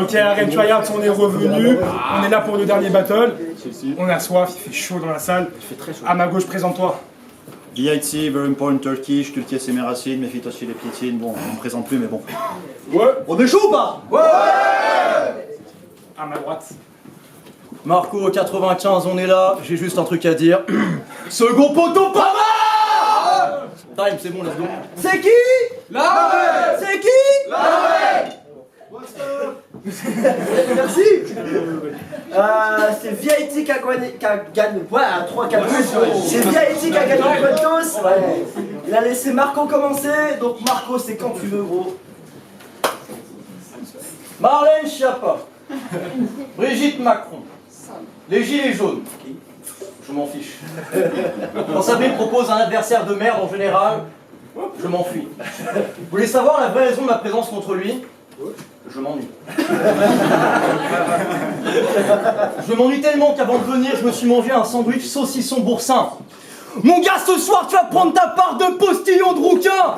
Ok, arrête, tu regardes, on est revenu. On est là pour le dernier battle. On a soif, il fait chaud dans la salle. Il fait très chaud. À ma gauche, présente-toi. VIT, Very Important Turkish, Tulkias et Méracine, méfie-toi aussi les piétines. Bon, on ne présente plus, mais bon. Ouais. On est chaud ou pas? Ouais. À ma droite. Marco, 95, on est là. J'ai juste un truc à dire. Second poteau, pas mal. Time, c'est bon, let's go. C'est qui? La C'est qui? La Merci. C'est VIT qui a gagné. Ouais, à 3-4 C'est VIT qui a gagné le Potos. Ouais. Il a laissé Marco commencer. Donc Marco, c'est quand tu veux, gros. Marlène Schiappa. Brigitte Macron. Les gilets jaunes. Je m'en fiche. Quand Sabine propose un adversaire de merde en général, je m'enfuis. Vous voulez savoir la vraie raison de ma présence contre lui? Je m'ennuie. Je m'ennuie tellement qu'avant de venir, je me suis mangé un sandwich saucisson boursin. Mon gars, ce soir, tu vas prendre ta part de postillon de rouquin.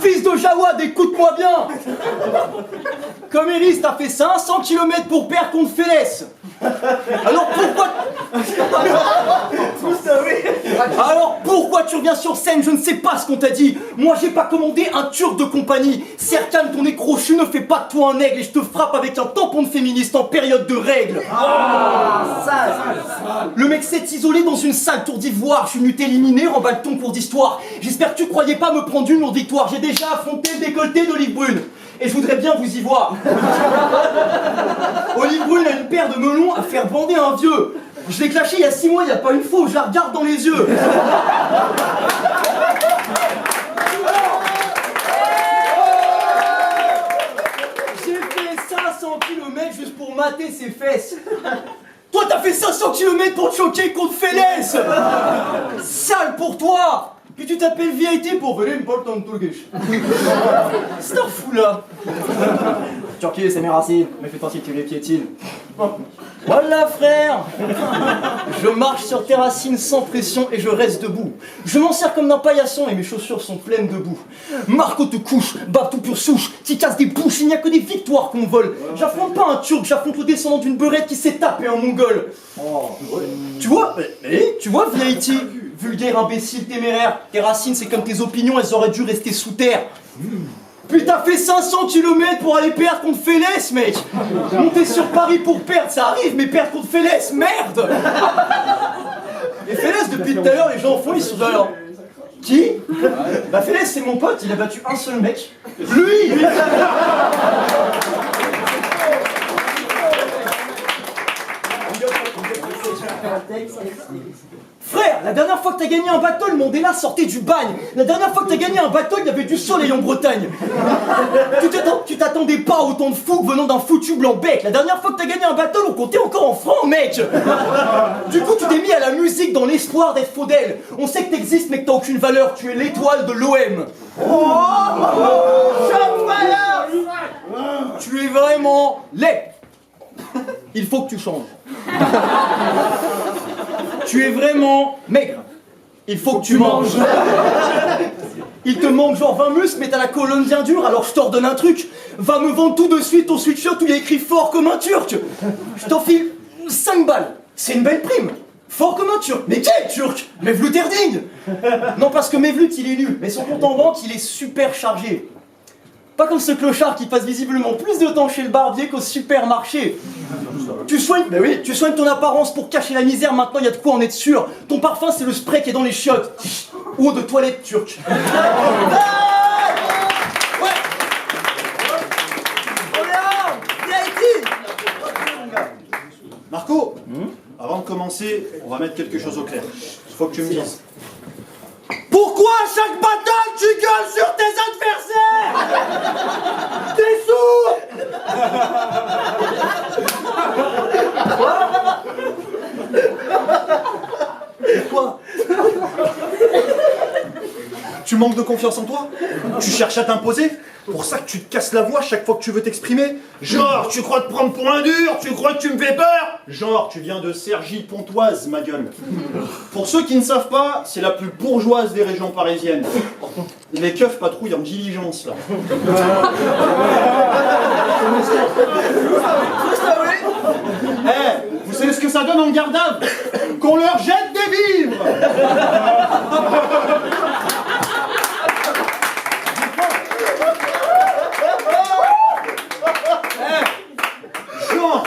Fils de Jawad, écoute-moi bien. Comme Eris, t'as fait 500 km pour perdre contre Félès. Alors pourquoi... Alors pourquoi tu reviens sur scène? Je ne sais pas ce qu'on t'a dit. Moi j'ai pas commandé un turc de compagnie. Serkan, ton nez crochu ne fait pas de toi un aigle et je te frappe avec un tampon de féministe en période de règles. Le mec s'est isolé dans une salle tour d'ivoire. Je suis venu t'éliminer, remballe ton cours d'histoire. J'espère que tu croyais pas me prendre une lourde victoire. J'ai déjà affronté le décolleté d'Olive Brune. Et je voudrais bien vous y voir. Olive Brune a une paire de melons à faire bander un vieux. Je l'ai clashé il y a 6 mois, il n'y a pas une fois où je la regarde dans les yeux. J'ai fait 500 km juste pour mater ses fesses. Toi, t'as fait 500 km pour te choquer contre Félès. Sale pour toi. Puis tu t'appelles VIT pour Very Important Turkish. C'est un fou là. Turquie, c'est mes racines, mais fais-toi si tu les piétines. Voilà frère. Je marche sur tes racines sans pression et je reste debout. Je m'en sers comme d'un paillasson et mes chaussures sont pleines de boue. Marco te couche, bave tout pur souche, t'y casses des bouches, il n'y a que des victoires qu'on vole. J'affronte pas un turc, j'affronte le descendant d'une beurette qui s'est tapé un mongol. Tu vois, VIT, vulgaire, imbécile, téméraire, tes racines c'est comme tes opinions, elles auraient dû rester sous terre. Puis t'as fait 500 km pour aller perdre contre Félès, mec. Monter sur Paris pour perdre, ça arrive, mais perdre contre Félès, merde. Et Félès, depuis tout à l'heure, les gens en font, ils sont genre... Qui? Bah Félès, c'est mon pote, il a battu un seul mec. Lui. Frère, la dernière fois que t'as gagné un battle, Mandela sortait du bagne. La dernière fois que t'as gagné un battle, il y avait du soleil en Bretagne. Tu t'attendais pas à autant de fougue venant d'un foutu blanc bec. La dernière fois que t'as gagné un battle, on comptait encore en francs, mec. Du coup, tu t'es mis à la musique dans l'espoir d'être fidèle. On sait que t'existes, mais que t'as aucune valeur. Tu es l'étoile de l'OM. Tu es vraiment laid. Il faut que tu changes. Tu es vraiment maigre. Il faut que tu manges. Il te manque genre 20 muscles, mais t'as la colonne bien dure, alors je t'ordonne un truc. Va me vendre tout de suite ton sweatshirt où il y a écrit fort comme un turc. Je t'en file 5 balles. C'est une belle prime. Fort comme un turc. Mais quel turc? Mevlut Erding. Non, parce que Mevlut il est nul, mais son compte en banque il est super chargé. Pas comme ce clochard qui passe visiblement plus de temps chez le barbier qu'au supermarché. Tu soignes ton apparence pour cacher la misère, maintenant il y a de quoi en être sûr. Ton parfum c'est le spray qui est dans les chiottes. Ou de toilette turque. Marco, avant de commencer, on va mettre quelque chose au clair. Il faut que tu me dises. Pourquoi à chaque bataille tu gueules sur tes adversaires? T'es sourd? Quoi? Tu manques de confiance en toi? Tu cherches à t'imposer? Pour ça que tu te casses la voix chaque fois que tu veux t'exprimer? Genre, tu crois te prendre pour un dur? Tu crois que tu me fais peur? Genre, tu viens de Cergy-Pontoise, ma gueule. Pour ceux qui ne savent pas, c'est la plus bourgeoise des régions parisiennes. Les keufs patrouillent en diligence, là. Eh, vous savez ce que ça donne en garde à vue? Qu'on leur jette des vivres. Genre,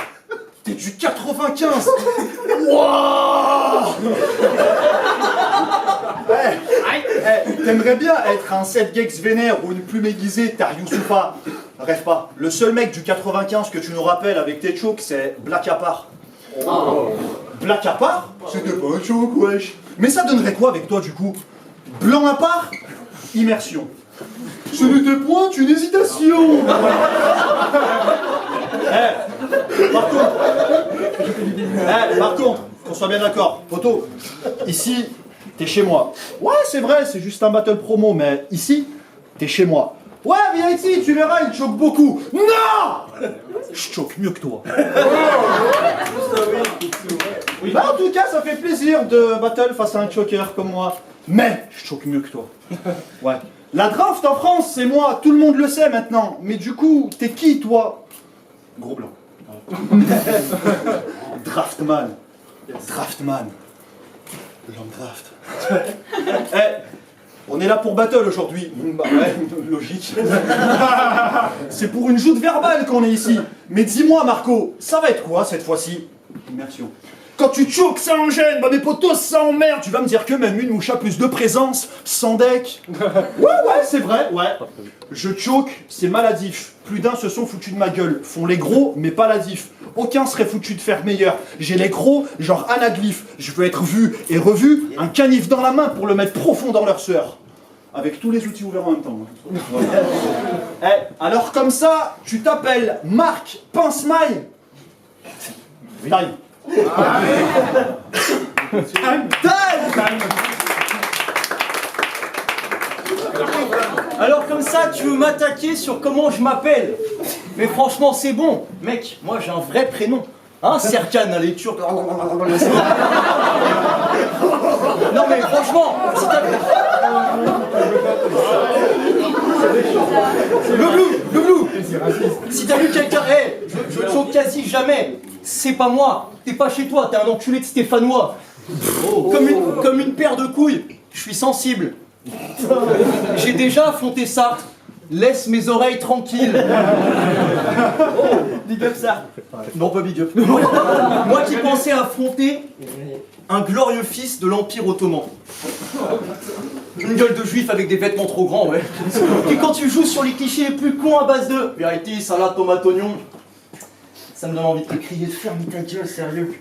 t'es du 95. Wouah. T'aimerais bien être un 7 gex vénère ou une plume aiguisée, t'as Youssoufa. Rêve pas. Le seul mec du 95 que tu nous rappelles avec tes chokes, c'est Black Apart. Black Apart? C'était pas un choke, wesh. Mais ça donnerait quoi avec toi du coup? Blanc à part? Immersion. Ce n'était point une hésitation. Par contre, qu'on soit bien d'accord, Poto, ici, t'es chez moi. Ouais, c'est vrai, c'est juste un battle promo, mais ici, t'es chez moi. Ouais, viens ici, tu verras, il choque beaucoup. Non! Je choque mieux que toi. Bah, en tout cas, ça fait plaisir de battle face à un choker comme moi. Mais, je choque mieux que toi. Ouais. La draft en France, c'est moi, tout le monde le sait maintenant. Mais du coup, t'es qui, toi? Gros blanc. Draftman. Draftman. Blanc draft. On est là pour battle aujourd'hui. Bah ouais, logique. C'est pour une joute verbale qu'on est ici. Mais dis-moi, Marco, ça va être quoi cette fois-ci? Immersion. Quand tu choques, ça en gêne. Bah mes potos, ça emmerde. Tu vas me dire que même une mouche a plus de présence, sans deck. Ouais, c'est vrai, ouais. Je choque, c'est maladif. Plus d'un se sont foutus de ma gueule. Font les gros, mais pas la diff. Aucun serait foutu de faire meilleur. J'ai les gros, genre anaglyphe. Je veux être vu et revu, un canif dans la main pour le mettre profond dans leur sueur. Avec tous les outils ouverts en même temps. Alors comme ça, tu t'appelles Marc Pincemaille. Time. Alors comme ça, tu veux m'attaquer sur comment je m'appelle? Mais franchement, c'est bon. Mec, moi j'ai un vrai prénom. Hein, Serkan, les Turcs. Non mais franchement, si t'as... Le blou. Si t'as vu quelqu'un, je te choque quasi jamais. C'est pas moi. T'es pas chez toi, t'es un enculé de Stéphanois. Comme une paire de couilles. Je suis sensible. J'ai déjà affronté ça. Laisse mes oreilles tranquilles. Oh, big up ça. Non, pas big up. Moi qui pensais affronter un glorieux fils de l'Empire Ottoman. Une gueule de juif avec des vêtements trop grands, ouais. Et quand tu joues sur les clichés les plus cons à base de vérité, salade, tomate, oignon, ça me donne envie de te crier, ferme ta gueule, sérieux.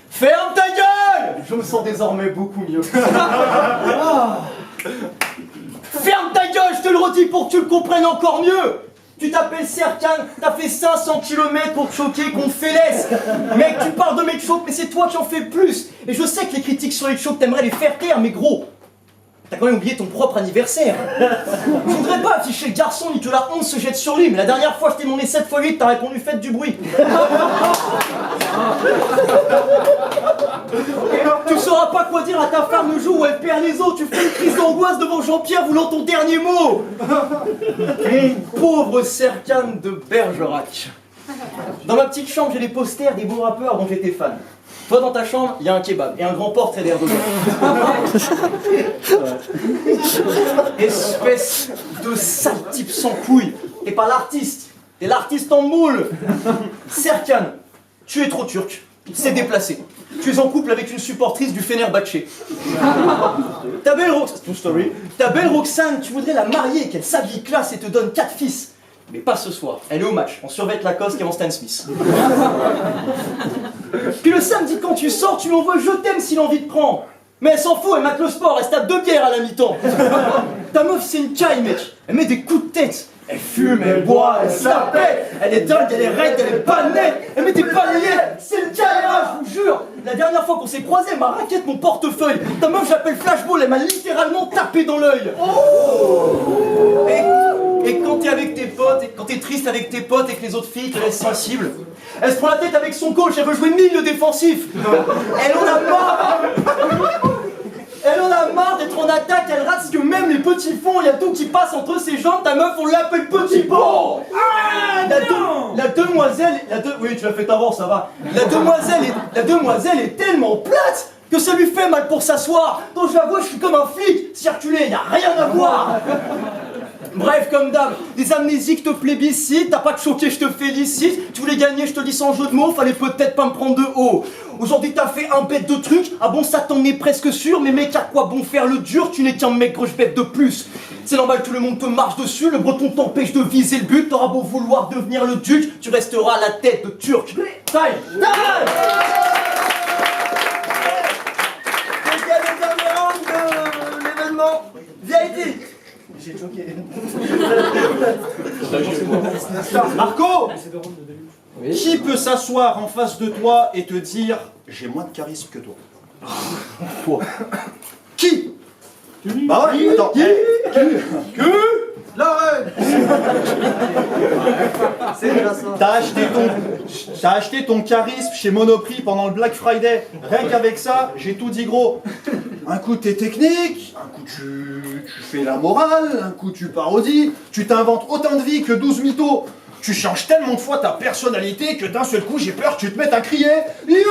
Ferme ta gueule! Je me sens désormais beaucoup mieux. Ah. Ferme ta gueule, je te le redis pour que tu le comprennes encore mieux. Tu t'appelles Serkan, t'as fait 500 km pour te choquer contre Félès. Mec, tu parles de mes chocs, mais c'est toi qui en fais plus. Et je sais que les critiques sur les chocs, t'aimerais les faire taire, mais gros, t'as quand même oublié ton propre anniversaire. Je voudrais pas afficher le garçon ni que la honte se jette sur lui, mais la dernière fois je t'ai demandé 7 x 8, t'as répondu faites du bruit. Tu sauras pas quoi dire à ta femme le jour où elle perd les os, tu fais une crise d'angoisse devant Jean-Pierre voulant ton dernier mot. Mon pauvre Serkan de Bergerac. Dans ma petite chambre, j'ai les posters des beaux rappeurs dont j'étais fan. Toi, dans ta chambre, il y a un kebab et un grand portrait d'Erdogan. Espèce de sale type sans couilles. T'es pas l'artiste, t'es l'artiste en moule. Serkan, tu es trop turc, c'est déplacé. Tu es en couple avec une supportrice du Fenerbahçe. Ta belle Roxane, tu voudrais la marier, qu'elle s'habille classe et te donne 4 fils. Mais pas ce soir, elle est au match, en survêt Lacoste et en Stan Smith. Puis le samedi quand tu sors, tu lui envoies je t'aime si l'envie te prend. Mais elle s'en fout, elle mate le sport, elle se tape 2 bières à la mi-temps. Ta meuf c'est une caille mec, elle met des coups de tête. Elle fume, elle boit, elle se la pète. Elle est dingue, elle est raide, elle est pas nette. Elle met des balayettes, c'est le KRA, je vous jure. La dernière fois qu'on s'est croisés, elle m'a raquette mon portefeuille. Ta meuf j'appelle Flashball, elle m'a littéralement tapé dans l'œil. Oh. Et quand t'es avec tes potes, et quand t'es triste avec tes potes et que les autres filles te laissent sensible, elle se prend la tête avec son coach, elle veut jouer milieu défensif. Elle en a marre. Elle en a marre d'être en attaque, elle rate ce que même les petits font, il y a tout qui passe entre ses jambes, ta meuf on l'appelle petit pont. Ah, la Oui, tu l'as fait avant, ça va. La demoiselle est tellement plate que ça lui fait mal pour s'asseoir. Donc je la vois, je suis comme un flic. Circuler, y a rien à voir. Bref, comme d'hab, les amnésiques te plébiscitent, t'as pas de choqué, je te félicite. Tu voulais gagner, je te dis sans jeu de mots, fallait peut-être pas me prendre de haut. Aujourd'hui t'as fait un bête de truc, ah bon ça t'en est presque sûr, mais mec à quoi bon faire le dur, tu n'es qu'un mec grosse bête de plus. C'est normal, tout le monde te marche dessus, le breton t'empêche de viser le but, t'auras beau vouloir devenir le duc, tu resteras à la tête de Turc. Time! Time! Quel est le dernier round de l'événement? VIP. J'ai choqué. Marco, qui peut s'asseoir en face de toi et te dire « j'ai moins de charisme que toi » Qui? Bah ouais, attends. Lauren. C'est déjà ça. T'as acheté ton charisme chez Monoprix pendant le Black Friday. Rien qu'avec ça, j'ai tout dit gros. Un coup t'es technique, un coup tu fais la morale, un coup tu parodies, tu t'inventes autant de vie que 12 mythos. Tu changes tellement de fois ta personnalité que d'un seul coup j'ai peur que tu te mettes à crier Yu-Gi-Oh!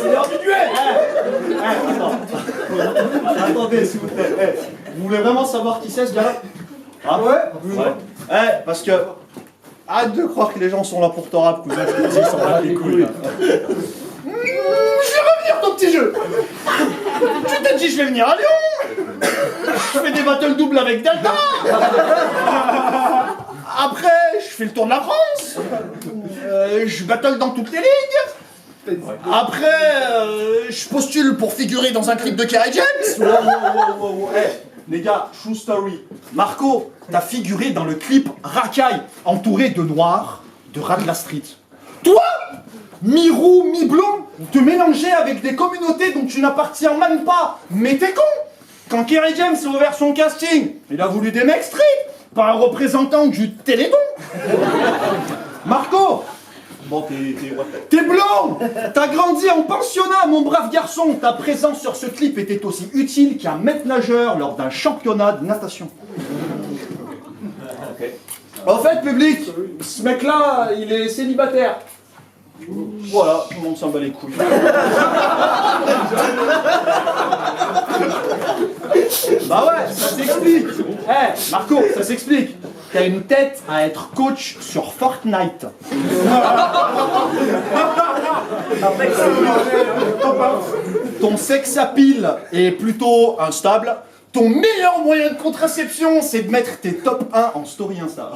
C'est l'heure du duel! Attendez, s'il vous plaît. Vous voulez vraiment savoir qui c'est ce gars-là? Ah ouais? Parce que... Arrête de croire que les gens sont là pour te rap, cousin. Je te dis, ils s'en battent les couilles. Je vais revenir ton petit jeu. Tu t'es dit, je vais venir à Lyon. Je fais des battles doubles avec Delta. Après, je fais le tour de la France. Je battle dans toutes les ligues. Après, je postule pour figurer dans un clip de Kerry James. Wow. Les gars, true story. Marco, t'as figuré dans le clip Racaille, entouré de noirs, de rats de la street. Toi, mi-roux, mi-blond, te mélanger avec des communautés dont tu n'appartiens même pas. Mais t'es con. Quand Kerry James a ouvert son casting, il a voulu des mecs street, pas un représentant du Téléthon. Marco, bon, t'es blanc. T'as grandi en pensionnat, mon brave garçon. Ta présence sur ce clip était aussi utile qu'un maître nageur lors d'un championnat de natation. En fait, public, ce mec-là, il est célibataire. Voilà, tout le monde s'en bat les couilles. Bah ouais, ça s'explique. Marco, ça s'explique. T'as une tête à être coach sur Fortnite. Ton sex appeal est plutôt instable. Ton meilleur moyen de contraception, c'est de mettre tes top 1 en story Insta.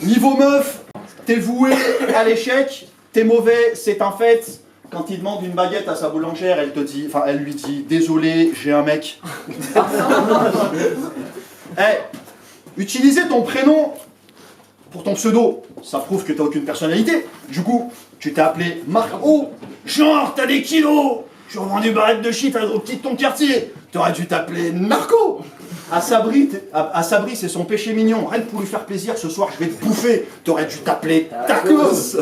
Niveau meuf, t'es voué à l'échec, t'es mauvais, c'est un fait. Quand il demande une baguette à sa boulangère, elle lui dit « Désolé, j'ai un mec. » Utiliser ton prénom pour ton pseudo, ça prouve que t'as aucune personnalité. Du coup, tu t'es appelé Marco. Genre, t'as des kilos. Tu revends des barrettes de shit à gros petits de ton quartier. T'aurais dû t'appeler Narco. À Sabri, c'est son péché mignon. Rien que pour lui faire plaisir, ce soir, je vais te bouffer. T'aurais dû t'appeler Tacos.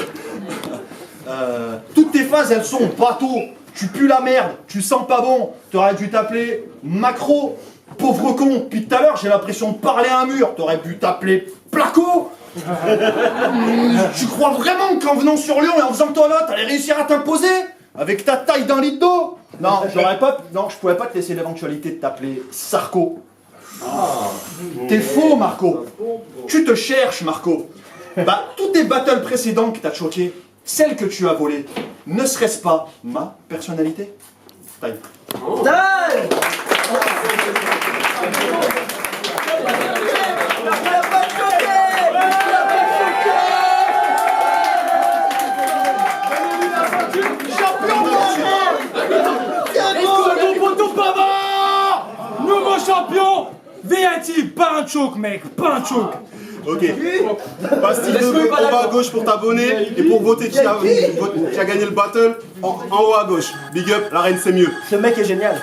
Toutes tes phases, elles sont bateau. Tu pues la merde, tu sens pas bon. T'aurais dû t'appeler Macro. Pauvre con, depuis tout à l'heure, j'ai l'impression de parler à un mur. T'aurais pu t'appeler Placo. Tu crois vraiment qu'en venant sur Lyon et en faisant toi là, t'allais réussir à t'imposer? Avec ta taille d'un litre d'eau? Non, je pouvais pas te laisser l'éventualité de t'appeler Sarko. T'es faux, Marco. Tu te cherches, Marco. Bah, toutes tes battles précédentes que t'as choquées, celles que tu as volées, ne serait-ce pas ma personnalité? Time. Nouveau champion! VIP, pas un choke, mec, pas un choke! Ok. Pastille de bleu en bas à gauche pour t'abonner et pour voter qui a gagné le battle en haut à gauche. Big up, la reine c'est mieux. Ce mec est génial.